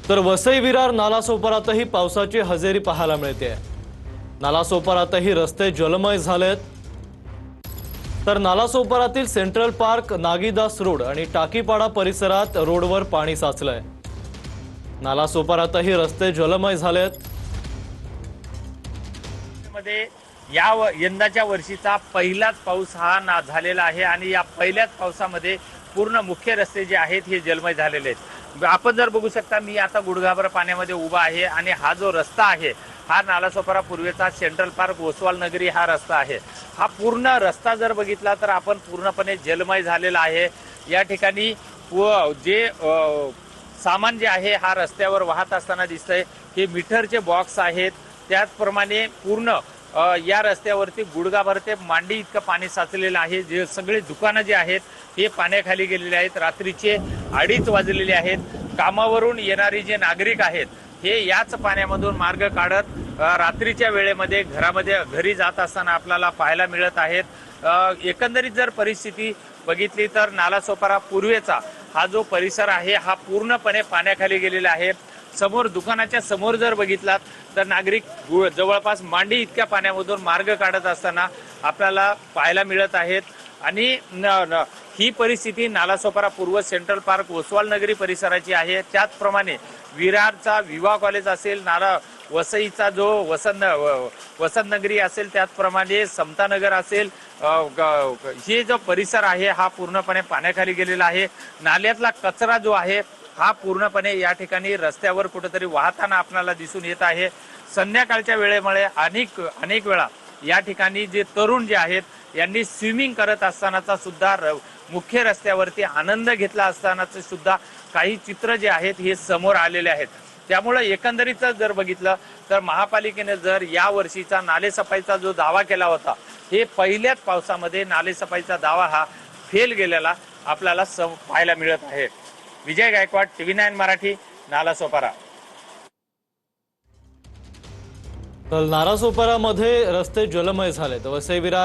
तर वसई विरार नालासोपारातही पावसाची हजेरी पाहायला मिळते। नालासोपारातही रस्ते जलमय झालेत। तर नालासोपारातील सेंट्रल पार्क, नागीदास रोड आणि टाकीपाडा परिसरात रोडवर पाणी साचलंय। नालासोपारातही रस्ते जलमय झालेत। मध्ये यंदाच्या वर्षीचा पहिलाच पाऊस हा झालेला आहे आणि या पहिल्याच पावसामध्ये पूर्ण मुख्य रस्ते जे आहेत हे जलमय झालेले आहेत। आपण जर बघू शकता, मी आता गुडघाभर पाण्यामध्ये उभा आहे आणि हा जो रस्ता आहे हा नालासोपारा पूर्वेचा सेंट्रल पार्क ओसवाल नगरी हा रस्ता आहे। हा पूर्ण रस्ता जर बघितला तर आपण पूर्णपणे जलमय झालेला आहे। या ठिकाणी जे सामान जे आहे हा रस्त्यावर वाहत असताना दिसतंय। हे मीटरचे बॉक्स आहेत। त्याचप्रमाणे पूर्ण या रस्त्यावरती गुडघाभर ते मांडी इतकं पाणी साचलेलं आहे। जे सगळे दुकानं जे आहेत हे पाण्याखाली गेलेले आहेत। रात्रीचे 2:30 वाजलेले आहेत। कामावरून येणारे जे नागरिक आहेत हे याच पाण्यामधून मार्ग काढत रात्रीच्या वेळेमध्ये घरी जात असताना आपल्याला पाहायला मिळत आहेत। एकंदरीत जर परिस्थिती बघितली तर नालासोपारा पूर्वेचा हा जो परिसर आहे हा पूर्णपणे पाण्याखाली गेलेला आहे। समोर दुकानाच्या समोर जर बघितलात तर नागरिक जवळपास मांडी इतक्या पाण्यामधून मार्ग काढत असताना आपल्याला पाहायला मिळत आहेत। आणि ही परिस्थिती नालासोपारा पूर्व सेंट्रल पार्क ओसवाल नगरी परिसराची आहे। त्याचप्रमाणे विरारचा विवाह कॉलेज असेल, वसईचा जो वसंत नगरी असेल, त्याचप्रमाणे समतानगर असेल, हे जो परिसर आहे हा पूर्णपणे पाण्याखाली गेलेला आहे। नाल्यातला कचरा जो आहे हा पूर्णपणे या ठिकाणी रस्त्यावर कुठेतरी वाहताना आपल्याला दिसून येत आहे। संध्याकाळच्या वेळेमुळे अनेक वेळा या ठिकाणी जे तरुण जे आहेत यांनी स्विमिंग करत असतानाचा सुद्धा मुख्य रस्त्यावरती आनंद घेतला असतानाचे सुद्धा काही चित्र जे आहेत हे समोर आलेले आहेत। त्यामुळे एकंदरीत जर बघितलं तर महापालिकेने जर या वर्षीचा नालेसफाईचा जो दावा केला होता, हे पहिल्याच पावसामध्ये नालेसफाईचा दावा हा फेल गेलेला आपल्याला पाहायला मिळत आहे। विजय गायकवाड, TV9 मराठी, नालासोपारा। तर नालासोपारामध्ये रस्ते जलमय झालेत। वसई विरार